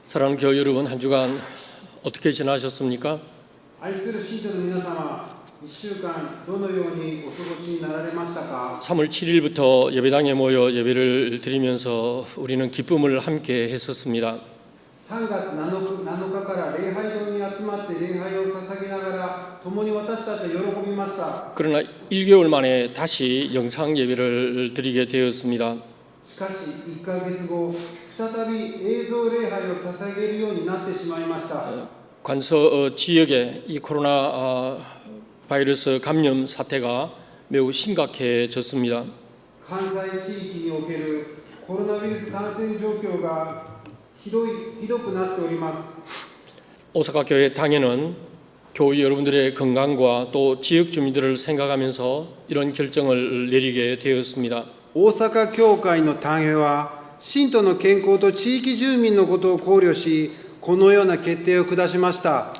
사랑하는 교회 여러분, 한 주간 어떻게 지나셨습니까? 愛する信徒の皆様、1週間どのようにお過ごしになられましたか。 3월 7일부터 예배당에 모여 예배를 드리면서 우리는 기쁨을 함께 했었습니다. 3月7日から礼拝堂に集まって礼拝を捧げながら共に私たちは喜びました。 그러나 1개월 만에 다시 영상 예배를 드리게 되었습니다. しかし1ヶ月後、再び映像礼拝を捧げるようになってしまいました。 관서 지역에 이 코로나 바이러스 감염 사태가 매우 심각해졌습니다. 関西地域におけるコロナウイルス感染状況がひどくなっております。 오사카 교회 당회는 교회 여러분들의 건강과 또 지역 주민들을 생각하면서 이런 결정을 내리게 되었습니다. 大阪教会の単位は信徒の健康と地域住民のことを考慮し、このような決定を下しました。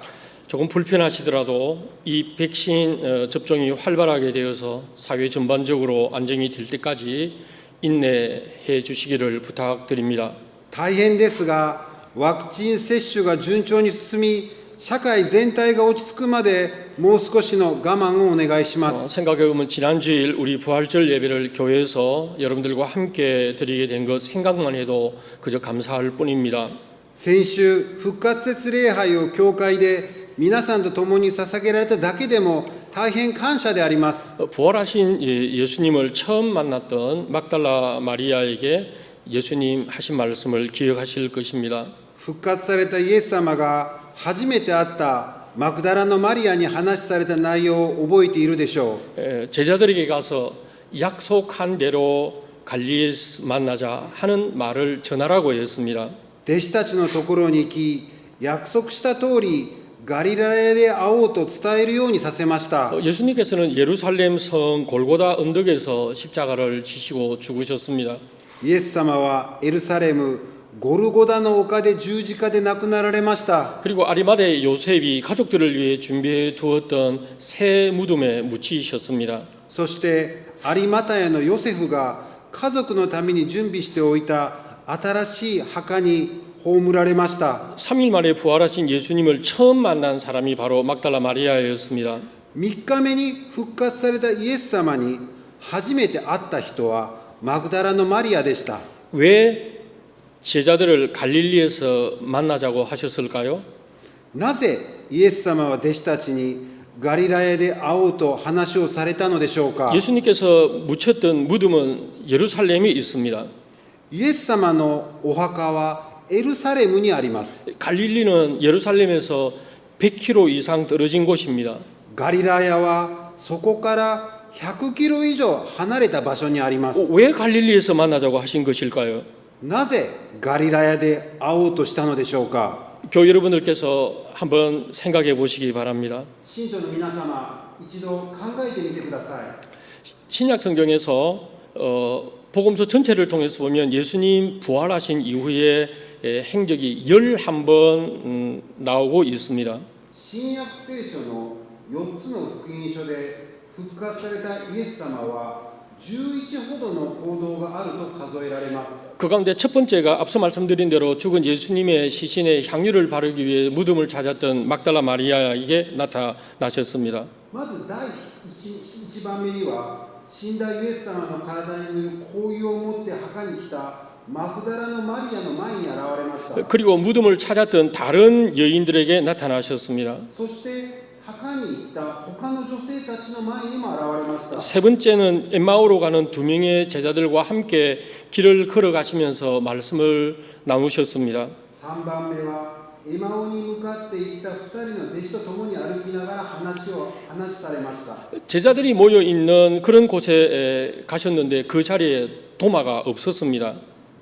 조금 불편하시더라도 이 백신 접종이 활발하게 되어서 사회 전반적으로 안정이 될 때까지 인내해 주시기를 부탁드립니다. 大変ですが、ワクチン接種が順調に進み、社会全体が落ち着くまでもう少しの我慢をお願いします。 생각해보면 지난 주일 우리 부활절 예배를 교회에서 여러분들과 함께 드리게 된 것 생각만 해도 그저 감사할 뿐입니다. 先週、復活節礼拝を教会で皆さんと共に捧げられただけでも大変感謝であります。 부활하신 예수님을 처음 만났던 막달라 마리아에게 예수님 하신 말씀을 기억하실 것입니다. 復活されたイエス様が初めて会ったマグダラのマリアに話された内容を覚えているでしょう。 제자들에게 가서 약속한 대로 갈릴리에서 만나자 하는 말을 전하라고 했습니다. 弟子たちのところに行き、約束した通りガリラヤで会おうと伝えるようにさせました。 예수님께서는 예루살렘 성 골고다 언덕에서 십자가를 지시고 죽으셨습니다. イエス様はエルサレムゴルゴダの丘で十字架で亡くなられました。 그리고 아리마대 요셉이 가족들을 위해 준비해 두었던 새 무덤에 묻히셨습니다. そしてアリマタヤのヨセフが家族のために準備しておいた新しい墓に葬られました。 3일 만에 부활하신 예수님을 처음 만난 사람이 바로 막달라 마리아였습니다. 3日目に復活されたイエス様に初めて会った人はマグダラのマリアでした。 왜 제자들을 갈릴리에서 만나자고 하셨을까요? なぜイエス様は弟子たちにガリラヤで会おうと話をされたのでしょうか。 예수님께서 묻혔던 무덤은 예루살렘에 있습니다. イエス様のお墓はエルサレムにあります。 갈릴리는 예루살렘에서 100km 이상 떨어진 곳입니다. ガリラヤはそこから100キロ以上離れた場所にあります。 왜 갈릴리에서 만나자고 하신 것일까요? なぜガリラヤで会おうとしたのでしょうか。 교회 여러분들께서 한번 생각해 보시기 바랍니다. 信徒の皆様、一度考えてみてください。 신약 성경에서 복음서 전체를 통해서 보면 예수님 부활하신 이후에 행적이 11번 나오고 있습니다. 新約聖書の4つの福音書で復活されたイエス様は11ほどの行動があると数えられます。 그 가운데 첫 번째가 앞서 말씀드린 대로 죽은 예수님의 시신에 향유를 바르기 위해 무덤을 찾았던 막달라 마리아에게 나타나셨습니다. まず第 1番目には死んだイエス様の体に塗る香油を持って墓に来たマグダラのマリアの前に現れました。 그리고 무덤을 찾았던 다른 여인들에게 나타나셨습니다. そして墓に行った他の女性たちの前にも現れました。 세 번째는 엠마오로 가는 두 명의 제자들과 함께 길을 걸어가시면서 말씀을 나누셨습니다. 3番目はエマオに向かって行った2人の弟子と共に歩きながら話されました。 제자들이 모여 있는 그런 곳에 가셨는데 그 자리에 도마가 없었습니다.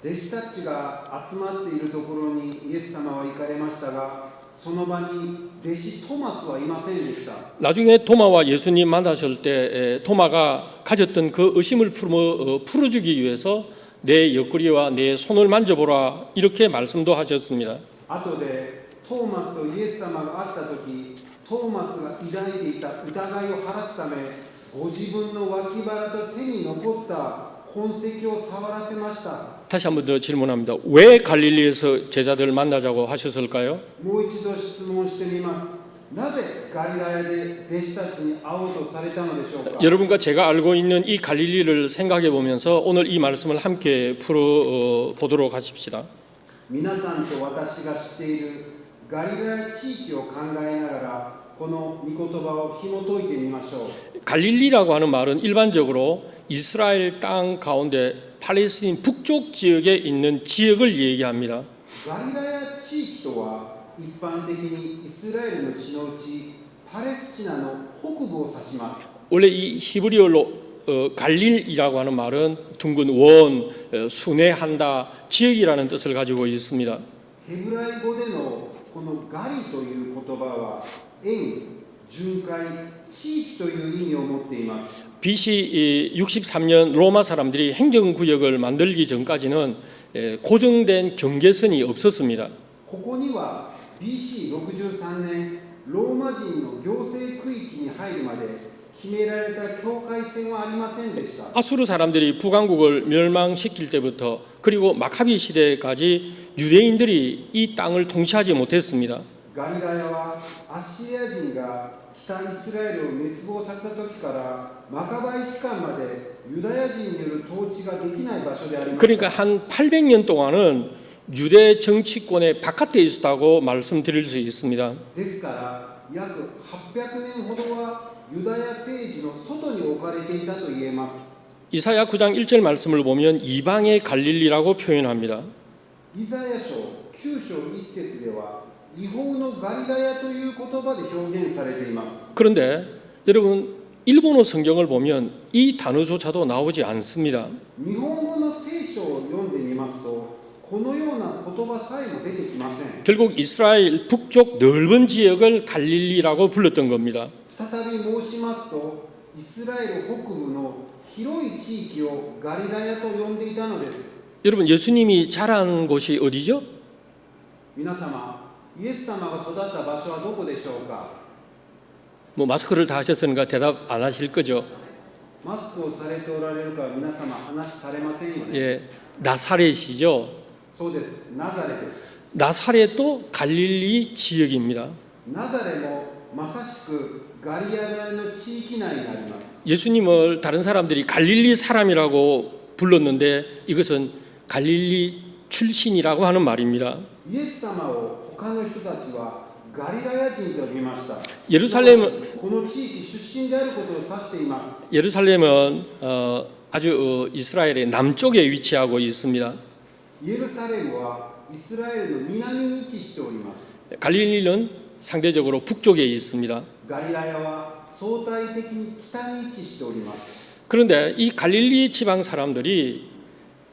弟子たちが集まっているところにイエス様は行かれましたが、その場に弟子トマスはいませんでした。 나중에 도마와 예수님 만나실 때 도마가 가졌던 그 의심을 풀어주기 위해서 내 옆구리와 내 손을 만져보라 이렇게 말씀도 하셨습니다. 後でトーマスとイエス様が会った時、トーマスが抱いていた疑いを晴らすため、ご自分の脇腹と手に残った痕跡を触らせました。 다시 한 번 더 질문합니다. 왜 갈릴리에서 제자들을 만나자고 하셨을까요? もう一度質問してみます。なぜガリラヤで弟子たちに会おうとされたのでしょうか。 여러분과 제가 알고 있는 이 갈릴리를 생각해 보면서 오늘 이 말씀을 함께 풀어보도록 하십시다. 皆さんと私が知っているガリラヤ地域を考えながらこの御言葉を紐解いてみましょう。 갈릴리라고 하는 말은 일반적으로 이스라엘 땅 가운데 팔레스틴 북쪽 지역에 있는 지역을 얘기합니다. ガリラヤ地域とは一般的にイスラエルの地のうちパレスチナの北部を指します。 원래 이 히브리어로 갈릴이라고 하는 말은 둥근 원, 순회한다, 지역이라는 뜻을 가지고 있습니다. ヘブライ語でのこのガリという言葉は円、巡回、地域という意味を持っています。 BC 63년 로마 사람들이 행정구역을 만들기 전까지는 고정된 경계선이 없었습니다. ここには BC63 年ローマ人の行政区域に入るまで決められた境界線はありませんでした。 아수르 사람들이 북왕국을 멸망시킬 때부터 그리고 마카비 시대까지 유대인들이 이 땅을 통치하지 못했습니다. ガリラヤはアッシリア人が北イスラエルを滅亡させた時からマカバイ期間までユダヤ人による統治ができない場所でありました。 그러니까 한 800년 동안은 유대 정치권의 바깥에 있었다고 말씀드릴 수 있습니다. ですから約800年ほどはユダヤ政治の外に置かれていたと言えます。 이사야 9장 1절 말씀을 보면 이방의 갈릴리라고 표현합니다. イザヤ書9章1節では違法のガリラヤという言葉で表現されています。 그런데 여러분 일본어 성경을 보면 이 단어조차도 나오지 않습니다. 日本語の聖書を読んでみますとこのような言葉さえも出てきません。 결국 이스라엘 북쪽 넓은 지역을 갈릴리라고 불렀던 겁니다. 再び申しますとイスラエル北部の広い地域をガリラヤと呼んでいたのです。 여러분 예수님이 자란 곳이 어디죠? 皆様イエス様が育った場所はどこでしょうか。 뭐 마스크를 다 하셨으니까 대답 안 하실 거죠? マスクをされておられるから皆様話されませんよね。 예, 나사렛이죠. そうです。ナザレです。 나사렛도 갈릴리 지역입니다. ナザレもまさしくガリラヤの地域内にあります。 예수님을 다른 사람들이 갈릴리 사람이라고 불렀는데 이것은 갈릴리 출신이라고 하는 말입니다. イエス様を他の人たちはガリラヤ人と呼びました。 예루살렘은 この地域出身であることを指しています。 예루살렘은 아주 이스라엘의 남쪽에 위치하고 있습니다. イエルサレムはイスラエルの南に位置しております。 갈릴리는 상대적으로 북쪽에 있습니다. ガリラヤは相対的に北に位置しております。 그런데 이 갈릴리 지방 사람들이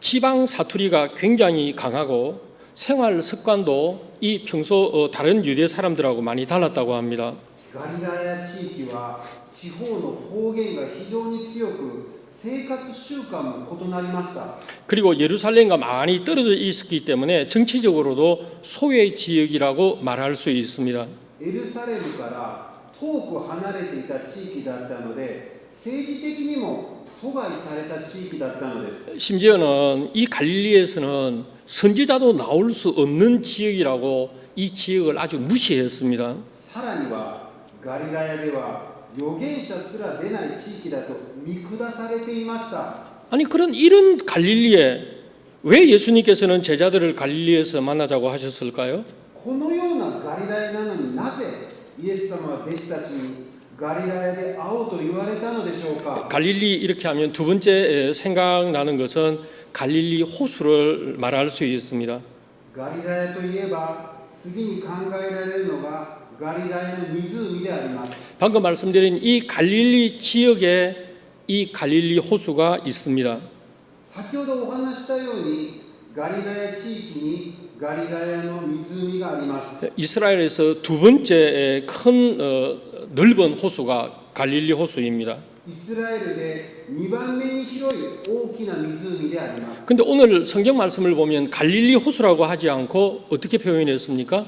지방 사투리가 굉장히 강하고 생활 습관도 이 평소 다른 유대 사람들하고 많이 달랐다고 합니다. ガリラヤ地域は地方の方言が非常に強く生活習慣も異なりました。 그리고 예루살렘과 많이 떨어져 있었기 때문에 정치적으로도 소외 지역이라고 말할 수 있습니다. エルサレムから遠く離れていた地域だったので政治的にも阻害された地域だったのです。 심지어는 이 갈릴리에서는 선지자도 나올 수 없는 지역이라고 이 지역을 아주 무시했습니다. さらにはガリラヤでは預言者すら出ない地域だと見下されていました。 아니 이런 갈릴리에 왜 예수님께서는 제자들을 갈릴리에서 만나자고 하셨을까요? このようなガリラヤなのになぜイエス様は弟子たちにガリラヤで会おうと言われたのでしょうか。 갈릴리 이렇게 하면 두 번째 생각나는 것은 갈릴리 호수를 말할 수 있습니다. ガリラヤといえば次に考えられるのがガリラヤの湖であります。 방금 말씀드린 이 갈릴리 지역에 이 갈릴리 호수가 있습니다. 先ほどお話したようにガリラヤ地域にガリラヤの湖があります。 이스라엘에서 두 번째 큰 넓은 호수가 갈릴리 호수입니다. イスラエルで2番目に広い大きな湖であります。 근데 오늘 성경 말씀을 보면 갈릴리 호수라고 하지 않고 어떻게 표현했습니까?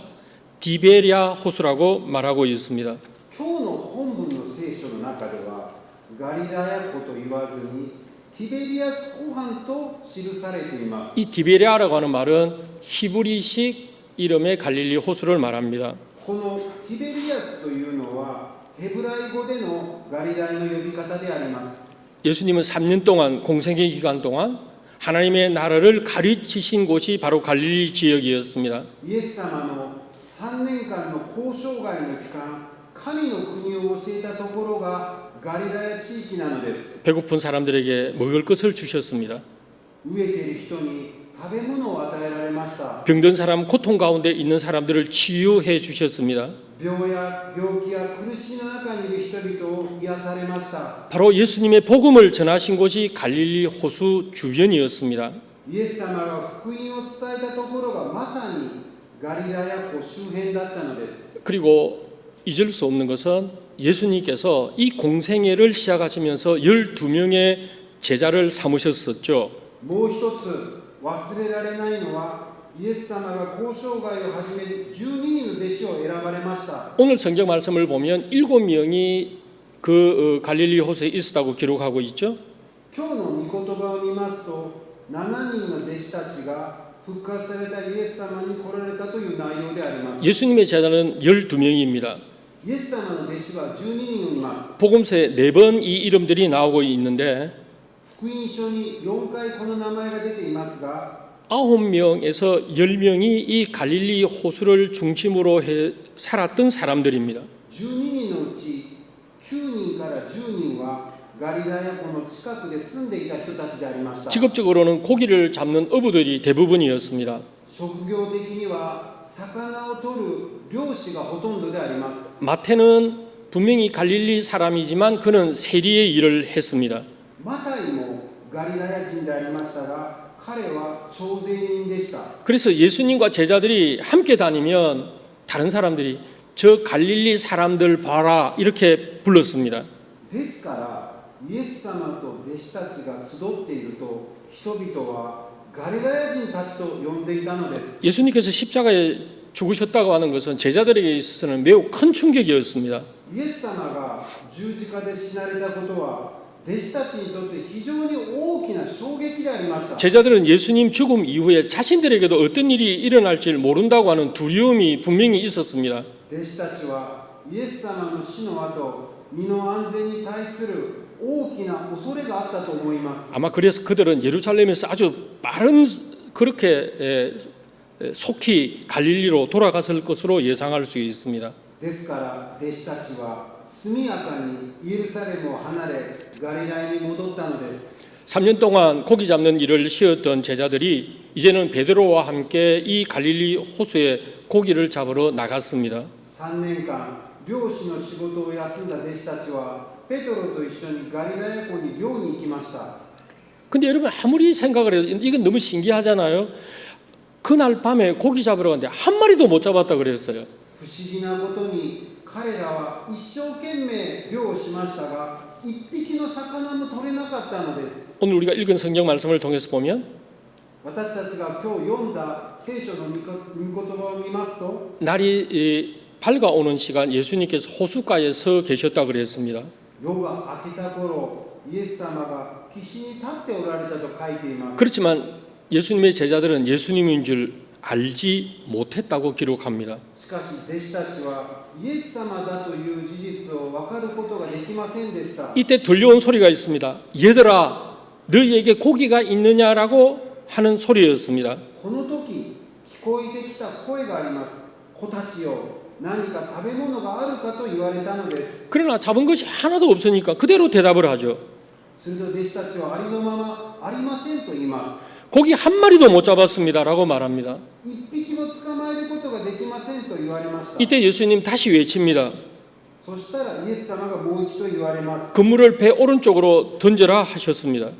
디베리아 호수라고 말하고 있습니다. 今日の本文の聖書の中ではガリラヤ湖と言わずにティベリアス湖畔と記されています。 이 디베리아라고 하는 말은 히브리식 이름의 갈릴리 호수를 말합니다. このティベリアスというのはヘブライ語でのガリラヤの呼び方であります。 예수님은 3년 동안 공생의 기간 동안 하나님의 나라를 가르치신 곳이 바로 갈릴리 지역이었습니다. イエス様の3年間の交渉外の期間、神の国を教えたところがガリラヤ地域なのです。 배고픈 사람들에게 먹을 것을 주셨습니다. 飢えている人に食べ物を与えられました。 병든 사람, 고통 가운데 있는 사람들을 치유해 주셨습니다. 病気や苦しみの中にいる人々を癒されました。 바로 예수님의 복음을 전하신 곳이 갈릴리 호수 주변이었습니다. イエス様が福音を伝えたところがまさにガリラヤ湖周辺だったのです。 그리고 잊을 수 없는 것은 예수님께서 이 공생애를 시작하시면서 12명의 제자를 삼으셨었죠. もう一つ忘れられないのはイエス様が交渉外をはじめ12人の弟子を選ばれました。 오늘 성경 말씀을 보면 7명이 그 갈릴리 호수에 있었다고 기록하고 있죠. 今日の御言葉を見ますと7人の弟子たちが復活されたイエス様に来られたという内容であります。 예수님의 제자는 12명입니다. イエス様の弟子は12人います。 복음서에 4번 이 이름들이 나오고 있는데 福音書に4回この名前が出ていますが 9명에서 10명이 이 갈릴리 호수를 중심으로 살았던 사람들입니다. 12人のうち9人から10人はガリラヤ湖の近くで住んでいた人たちでありました。 직업적으로는 고기를 잡는 어부들이 대부분이었습니다. 職業的には魚を取る漁師がほとんどであります。 마태는 분명히 갈릴리 사람이지만 그는 세리의 일을 했습니다. マタイもガリラヤ人でありましたが彼は徴税人でした。 그래서 예수님과 제자들이 함께 다니면 다른 사람들이 저 갈릴리 사람들 봐라 이렇게 불렀습니다. ですからイエス様と弟子たちが集っていると人々はガリラヤ人たちと呼んでいたのです。 예수님께서 십자가에 죽으셨다고 하는 것은 제자들에게 있어서는 매우 큰 충격이었습니다. イエス様が十字架で死なれたことは弟子たちにとって非常に大きな衝撃でありました。 제자들은 예수님 죽음 이후에 자신들에게도 어떤 일이 일어날지 모른다고 하는 두려움이 분명히 있었습니다. 弟子たちはイエス様の死の後、身の安全に対する大きな恐れがあったと思います。 아마 그래서 그들은 예루살렘에서 아주 빠른 그렇게 속히 갈릴리로 돌아갔을 것으로 예상할 수 있습니다. ですから弟子たちは速やかにイエルサレムを離れガリラヤに戻ったのです。 3년 동안 고기 잡는 일을 쉬었던 제자들이 이제는 베드로와 함께 이 갈릴리 호수에 고기를 잡으러 나갔습니다. 3年間漁師の仕事を休んだ弟子たちはペトロと一緒にガリラヤ湖に漁に行きました。 근데 여러분 아무리 생각을 해도 이건 너무 신기하잖아요. 그날 밤에 고기 잡으러 갔는데 한 마리도 못 잡았다 그랬어요. 不思議なことに彼らは一生懸命漁をしましたが一匹の魚も取れなかったのです。 오늘 우리가 읽은 성경 말씀을 통해서 보면 私たちが今日読んだ聖書の御言葉を見ますと 날이 밝아오는 시간 예수님께서 호숫가에 서 계셨다 그랬습니다. 夜が明けた頃イエス様が岸に立っておられたと書いています。 그렇지만 예수님의 제자들은 예수님인 줄 알지 못했다고 기록합니다. しかし弟子たちはイエス様だという事実を分かることができませんでした。 이때 들려온 소리가 있습니다. 얘들아 너희에게 고기가 있느냐라고 하는 소리였습니다. この時聞こえてきた声があります。子たちよ何か食べ物があるかと言われたのです。 그러나 잡은 것이 하나도 없으니까 그대로 대답을 하죠. すると弟子たちはありのままありませんと言います。 고기 한 마리도 못 잡았습니다라고 말합니다. 一匹も捕まえることができませんと言われました。 이때 예수님 다시 외칩니다. そしたらイエス様がもう一度言われます。 그물을 배 오른쪽으로 던져라 하셨습니다.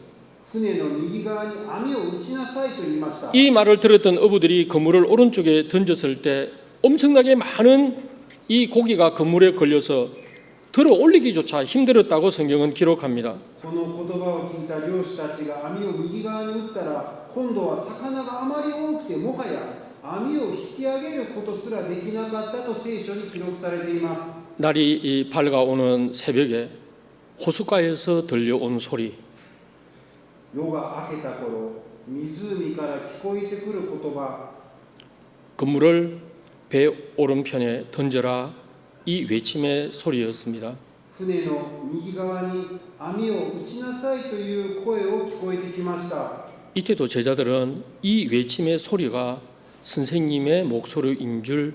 船の右側に網を打ちなさいと言いました。 이 말을 들었던 어부들이 그물을 오른쪽에 던졌을 때 엄청나게 많은 이 고기가 그물에 걸려서 들어 올리기조차 힘들었다고 성경은 기록합니다. この言葉を聞いた漁師たちが網を右側に打ったら今度は魚があまり多くてもはや網を引き上げることすらできなかったと聖書に記録されています。 날이 밝아오는 새벽에 호숫가에서 들려온 소리 夜が明けた頃、湖から聞こえてくる言葉、 그물을 배 오른편에 던져라, 이 외침의 소리였습니다. 船の右側に網を打ちなさいという声を聞こえてきました。 이때도 제자들은 이 외침의 소리가 선생님의 목소리인 줄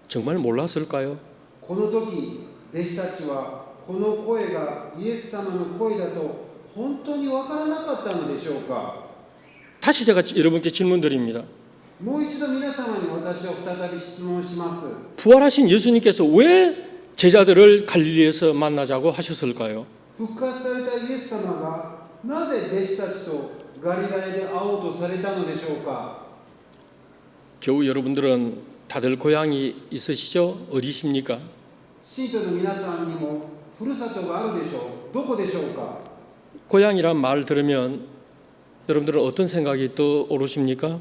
정말 몰랐을까요? この時、弟子たちはこの声がイエス様の声だと本当にわからなかったのでしょうか。 다시 제가 여러분께 질문드립니다. もう一度皆様に私は再び質問します。 부활하신 예수님께서 왜 제자들을 갈릴리에서 만나자고 하셨을까요? 復活されたイエス様がなぜ弟子たちとガリラヤで会おうとされたのでしょうか。 겨우 여러분들은 다들 고향이 있으시죠? 어디십니까? 信徒の皆さんにもふるさとがあるでしょう。どこでしょうか。 고향이란 말 들으면 여러분들은 어떤 생각이 떠오르십니까?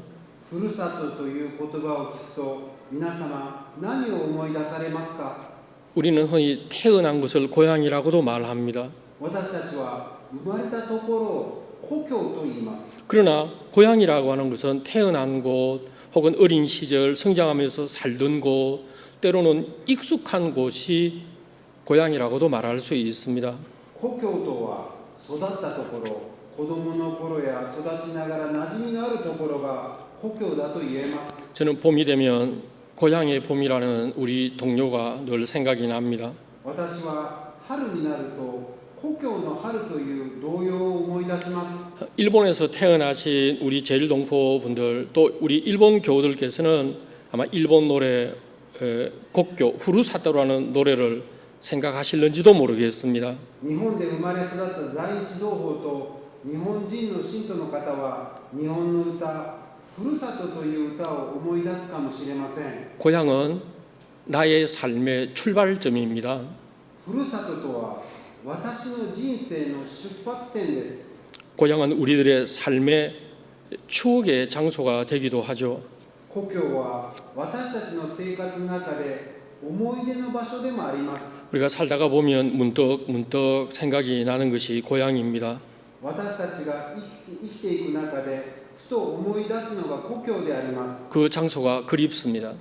ふるさとという言葉を聞くと皆様何を思い出されますか。 우리는 흔히 태어난 곳을 고향이라고도 말합니다. 私たちは生まれたところを故郷と言います。 그러나 고향이라고 하는 것은 태어난 곳 혹은 어린 시절 성장하면서 살던 곳, 때로는 익숙한 곳이 고향이라고도 말할 수 있습니다. 故郷とは育ったところ、子供の頃や育ちながら馴染みのあるところが故郷だと言えます。 저는 봄이 되면 고향의 봄이라는 우리 동료가 늘 생각이 납니다. 私は春になると故郷の春という童謡を思い出します。 일본에서 태어나신 우리 제일동포 분들 또 우리 일본 교우들께서는 아마 일본 노래 국교 후루사토라는 노래를 생각하실는지도 모르겠습니다. 日本で生まれ育った在日同胞と日本人の信徒の方は日本の歌、ふるさとという歌を思い出すかもしれません。 고향은 나의 삶의 출발점입니다. ふるさととは私の人生の出発点です。 고향은 우리들의 삶의 추억의 장소가 되기도 하죠. 故郷は私たちの生活の中で思い出の場所でもあります。 우리가 살다가 보면 문득 생각이 나는 것이 고향입니다. 私たちが生きていく中でふと思い出すのが故郷であります。 그 장소가 그립습니다.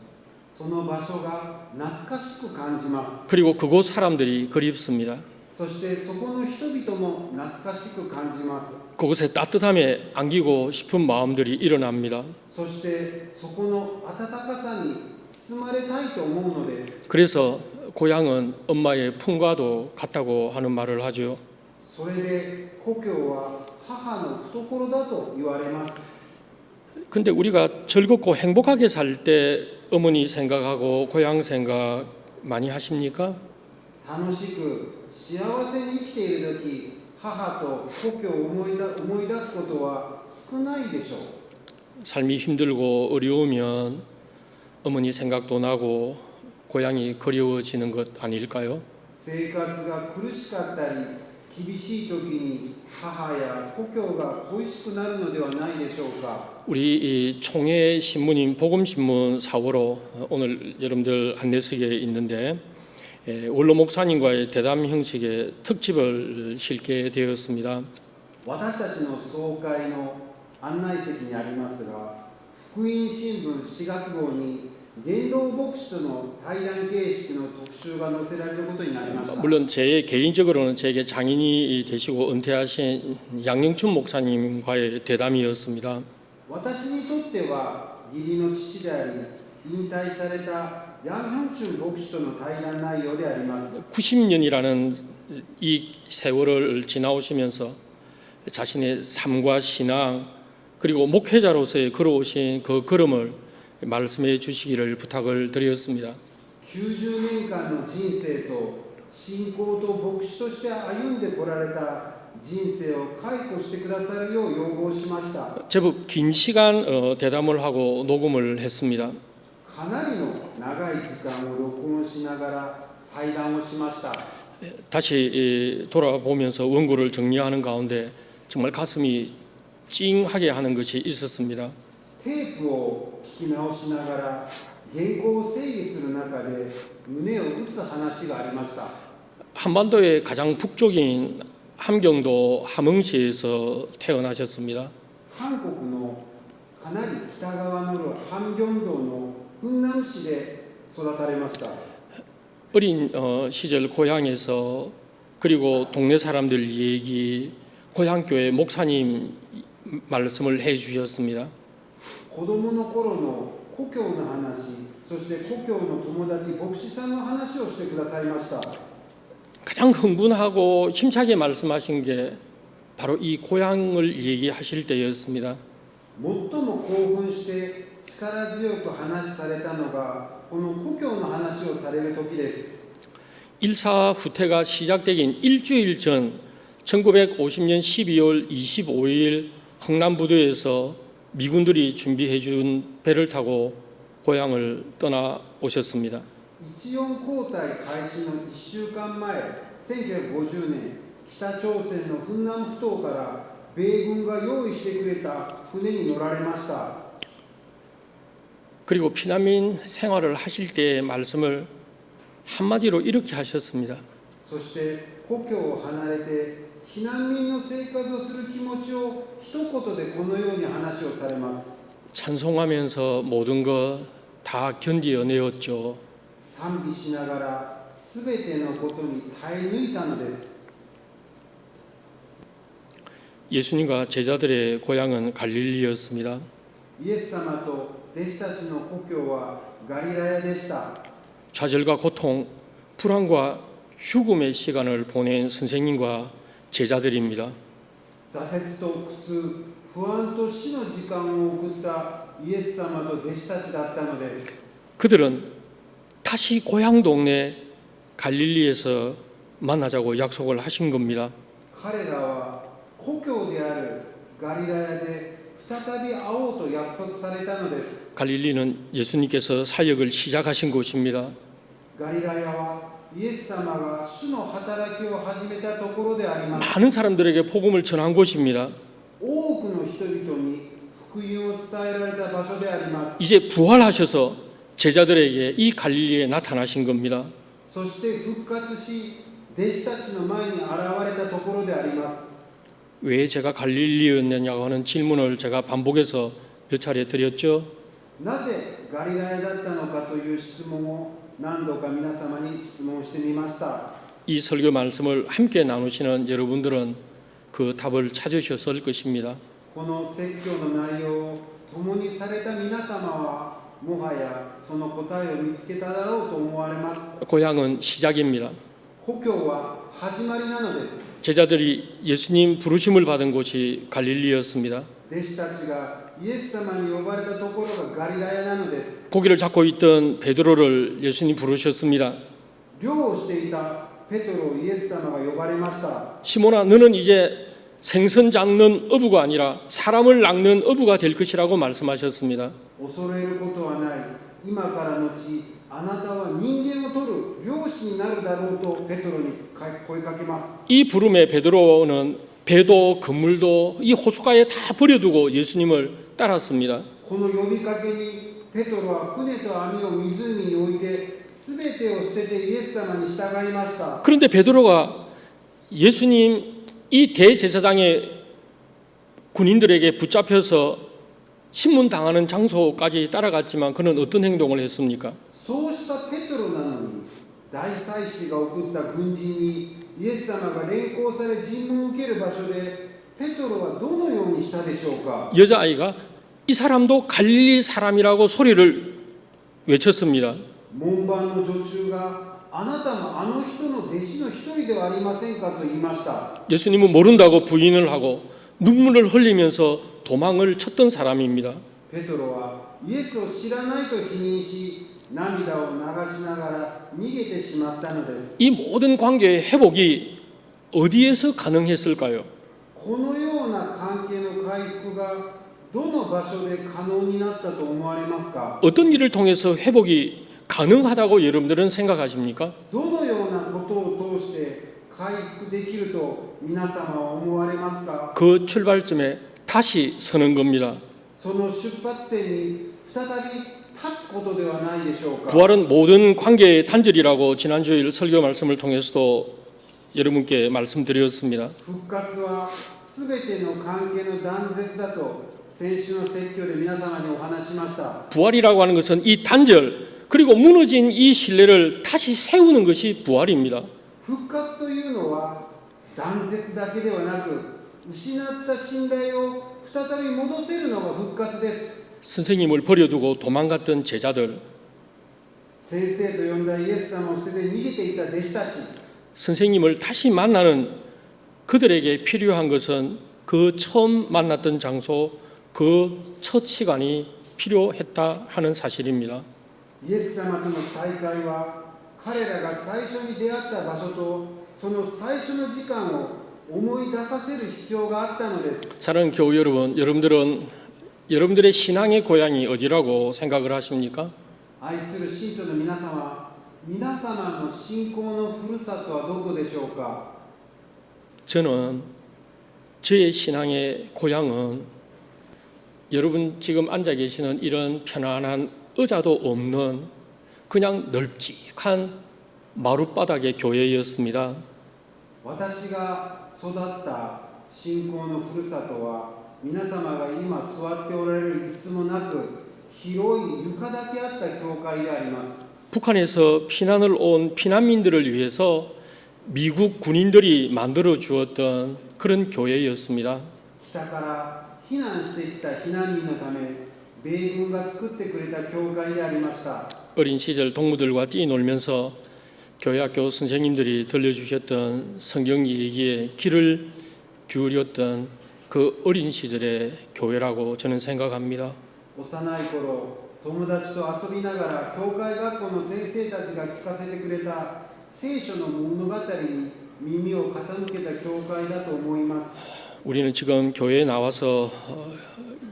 その場所が懐かしく感じます。 그리고 그곳 사람들이 그립습니다. そしてそこの人々も懐かしく感じます。 그곳에 따뜻함에 안기고 싶은 마음들이 일어납니다. そしてそこの温かさに包まれたいと思うのです。 그래서 고향은 엄마의 품과도 같다고 하는 말을 하죠. それで故郷は母の懐だと言われます。 근데 우리가 즐겁고 행복하게 살 때 어머니 생각하고 고향 생각 많이 하십니까? 楽しく幸せに生きている時、母と故郷を思い出すことは少ないでしょう。 삶이 힘들고 어려우면 어머니 생각도 나고 고향이 그리워지는 것 아닐까요? 生活が苦しかったり厳しい時に母や故郷が恋しくなるのではないでしょうか。 우리 이 총회 신문인 복음신문 4호로 오늘 여러분들 안내석에 있는데 원로 목사님과의 대담 형식의 특집을 실게 되었습니다. 私たちの総会の案内席にありますが、福音新聞4月号に元老牧師との対談形式の特集が載せられることになりました。 물론 제 개인적으로는 제게 장인이 되시고 은퇴하신 양영춘 목사님과의 대담이었습니다. 私にとっては義理の父であり引退されたヤン・ヒョンチュン牧師との対談内容であります。 90년이라는 이 세월을 지나오시면서 자신의 삶과 신앙 그리고 목회자로서의 걸어오신 그 걸음을 말씀해 주시기를 부탁을 드렸습니다. 90年間の人生と信仰と牧師として歩んでこられた人生を回顧してくださるよう要望しました。 제법 긴 시간 대담을 하고 녹음을 했습니다. かなりの長い時間を録音しながら対談をしました。 다시 돌아보면서 원고를 정리하는 가운데 정말 가슴이 찡하게 하는 것이 있었습니다. テープを聞き直しながら原稿を整理する中で胸を打つ話がありました。 한반도의 가장 북쪽인 함경도 함흥시에서 태어나셨습니다. 韓国のかなり北側のハンギョン道の雲南市で育たれました。 어린 시절 고향에서 그리고 동네 사람들 얘기, 고향교회 목사님 말씀을 해 주셨습니다. 子供の頃の故郷の話、そして故郷の友達、牧師さんの話をしてくださいました。 가장 흥분하고 힘차게 말씀하신 게 바로 이 고향을 얘기하실 때였습니다. 最も興奮して力強く話されたのがこの故郷の話をされる時です。 일사 후퇴가 시작되긴 일주일 전 1950년 12월 25일 흥남부두에서 미군들이 준비해 준 배를 타고 고향을 떠나 오셨습니다. 一四交代開始の1週間前、1950年、北朝鮮の雲南埠頭から米軍が用意してくれた船に乗られました。 그리고 피난민 생활을 하실 때의 말씀을 한마디로 이렇게 하셨습니다. そして故郷を離れて避難民の生活をする気持ちを一言でこのように話をされます。 찬송하면서 모든 것 다 견디어내었죠. 賛美しながらすべてのことに耐え抜いたのです。 예수님과 제자들의 고향은 갈릴리였습니다. イエス様と弟子たちの故郷はガリラヤでした。 좌절과 고통, 불안과 죽음의 시간을 보낸 선생님과 제자들입니다. 挫折と苦痛、不安と死の時間を送ったイエス様と弟子たちだったのです。 그들은 다시 고향 동네 갈릴리에서 만나자고 약속을 하신 겁니다. 彼らは故郷であるガリラヤで再び会おうと約束されたのです。 갈릴리는 예수님께서 사역을 시작하신 곳입니다. ガリラヤはイエス様が主の働きを始めたところであります。 많은 사람들에게 복음을 전한 곳입니다. 多くの人々に福音を伝えられた場所であります。 이제 부활하셔서 제자들에게 이 갈릴리에 나타나신 겁니다. そして復活し、弟子たちの前に現れたところであります。 왜 제가 갈릴리였느냐고 하는 질문을 제가 반복해서 몇 차례 드렸죠. なぜガリラヤだったのかという質問を何度か皆様に質問してみました。 이 설교 말씀을 함께 나누시는 여러분들은 그 답을 찾으셨을 것입니다. この説教の内容を共にされた皆様はもはやその答えを見つけただろうと思われます。 고향은 시작입니다. 故郷は始まりなのです。 제자들이 예수님 부르심을 받은 곳이 갈릴리였습니다. 弟子たちがイエス様に呼ばれたところがガリラヤなのです。 고기를 잡고 있던 베드로를 예수님 부르셨습니다. 漁をしていたペトロをイエス様が呼ばれました。 시몬아, 너는 이제 생선 잡는 어부가 아니라 사람을 낚는 어부가 될 것이라고 말씀하셨습니다. 恐れることはない。今からのち、あなたは人間を取る漁師になるだろうとペトロに声かけます。 이 부름에 베드로는 배도 그물도 이 호숫가에 다 버려두고 예수님을 따랐습니다. この呼びかけにペトロは船と網を湖に置いてすべてを捨ててイエス様に従いました。 그런데 베드로가 예수님 이 대제사장의 군인들에게 붙잡혀서 신문당하는 장소까지 따라갔지만 그는 어떤 행동을 했습니까? そうしたペトロなのに大祭司が送った軍人にイエス様が連行され尋問を受ける場所でペトロはどのようにしたでしょうか。 여자아이가 이 사람도 갈릴리 사람이라고 소리를 외쳤습니다. 門番の女中があなたもあの人の弟子の一人ではありませんかと言いました。 예수님은 모른다고 부인을 하고 눈물을 흘리면서 도망을 쳤던 사람입니다. ペトロはイエスを知らないと否認し涙を流しながら逃げてしまったのです。 이 모든 관계의 회복이 어디에서 가능했을까요? このような関係の回復がどの場所で可能になったと思われますか。 어떤 일을 통해서 회복이 가능하다고 여러분들은 생각하십니까? どのようなことを通して回復できると皆様は思われますか。 그 출발점에 다시 서는 겁니다. その出発点に再び立つことではないでしょうか。 부활은 모든 관계의 단절이라고 지난주일 설교 말씀을 통해서도 여러분께 말씀드렸습니다. 復活はすべての関係の断絶だと先週の説教で皆様にお話ししました。 부활이라고 하는 것은 이 단절 그리고 무너진 이 신뢰를 다시 세우는 것이 부활입니다. 復活というのは断絶だけではなく、失った信頼を再び戻せるのが復活です。 선생님을 버려두고 도망갔던 제자들, 先生と呼んだイエス様を捨てて逃げていた弟子たち、 선생님을 다시 만나는 그들에게 필요한 것은 그 처음 만났던 장소, 그 첫 시간이 필요했다 하는 사실입니다. イエス様との再会は彼らが最初に出会った場所とその最初の時間を思い出させる必要があったのです。 사랑하는 교우 여러분, 여러분들은 여러분들의 신앙의 고향이 어디라고 생각을 하십니까? 愛する信徒の皆様、皆様の信仰のふるさとはどこでしょうか。 저는 저의 신앙의 고향은 여러분 지금 앉아 계시는 이런 편안한 의자도 없는 그냥 널찍한 마룻바닥의 교회였습니다. 私が育った信仰のふるさとは皆様が今座っておられる椅子もなく広い床だけあった教会であります。 북한에서 피난을 온 피난민들을 위해서 미국 군인들이 만들어 주었던 그런 교회였습니다. 北から避難してきた避難民のため米軍が作ってくれた教会でありました。 어린 시절 동무들과 뛰놀면서 교회학교 선생님들이 들려주셨던 성경 얘기에 귀를 기울였던 그 어린 시절의 교회라고 저는 생각합니다. 幼い頃友達と遊びながら教会学校の先生たちが聞かせてくれた聖書の物語に耳を傾けた教会だと思います。 우리는 지금 교회에 나와서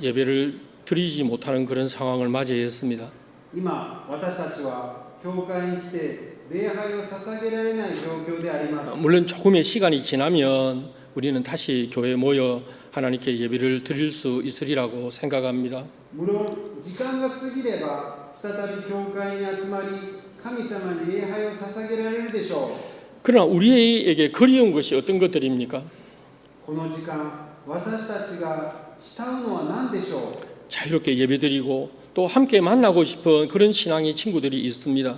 예배를 드리지 못하는 그런 상황을 맞이했습니다. 今私たちは教会に来て礼拝を捧げられない状況であります。 물론 조금의 시간이 지나면 우리는 다시 교회에 모여 하나님께 예배를 드릴 수 있으리라고 생각합니다. 無論時間が過ぎれば再び教会に集まり神様に礼拝を捧げられるでしょう。 그러나 우리에게 그리운 것이 어떤 것들입니까? この時間私たちが慕うのは何でしょう。 자유롭게 예배드리고 또 함께 만나고 싶은 그런 신앙의 친구들이 있습니다.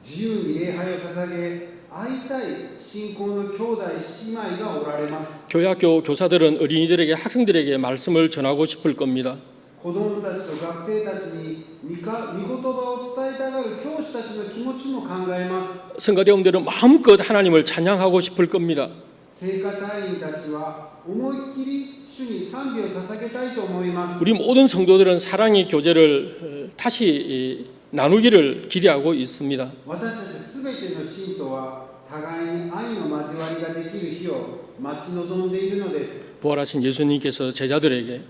自由に礼拝を捧げ会いたい信仰の兄弟姉妹がおられます。 교회학교 교사들은 어린이들에게 학생들에게 말씀을 전하고 싶을 겁니다. 子供たちと学生たちに御言葉を伝えたがる教師たちの気持ちも考えます。 성가대원들은 마음껏 하나님을 찬양하고 싶을 겁니다. 聖歌隊員たちは思いっきり主に賛美を捧げたいと思います。 우리 모든 성도들은 사랑의 교제를 다시 나누기를 기대하고 있습니다. 私たちすべての信徒は互いに愛の交わりができる日を待ち望んでいるのです。 부활하신 예수님께서 제자들에게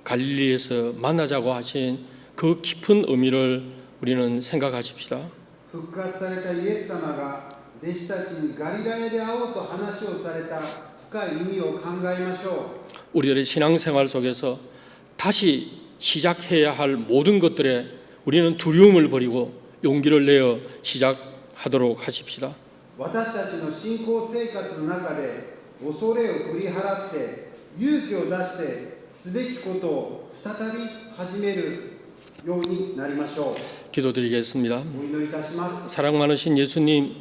갈릴리에서 만나자고 하신 그 깊은 의미를 우리는 생각하십시다. 復活されたイエス様が弟子たちにガリラヤで会おうと話をされた深い意味を考えましょう。 우리들의 신앙생활 속에서 다시 시작해야 할 모든 것들에 우리는 두려움을 버리고 용기를 내어 시작하도록 하십시다. 私たちの信仰生活の中で恐れを振り払って勇気を出してすべきことを再び始めるようになりましょう。 기도드리겠습니다. お祈りいたします。 사랑 많으신 예수님,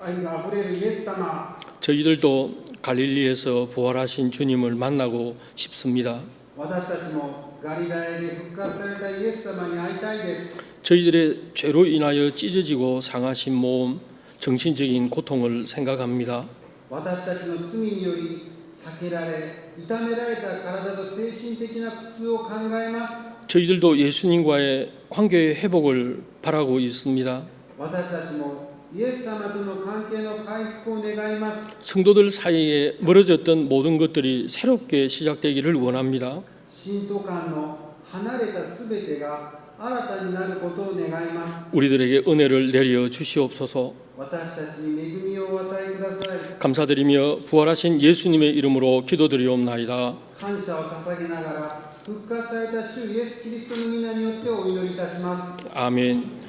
愛があふれるイエス様、 저희들도 갈릴리에서 부활하신 주님을 만나고 싶습니다. 私たちもガリラヤで復活されたイエス様に会いたいです。 저희들의 죄로 인하여 찢어지고 상하신 몸, 정신적인 고통을 생각합니다. 私たちの罪により避けられ痛められた体と精神的な苦痛を考えます。 저희들도 예수님과의 관계의 회복을 바라고 있습니다. 私たちもイエス様との関係の回復を願います。 성도들 사이에 멀어졌던 모든 것들이 새롭게 시작되기를 원합니다. 信徒間の離れたすべてが新たになることを願います。 우리들에게 은혜를 내려 주시옵소서. 私たちに恵みをお与えください。 감사드리며 부활하신 예수님의 이름으로 기도드리옵나이다. 感謝を捧げながら復活された主イエス・キリストの皆によってお祈りいたします。 아멘.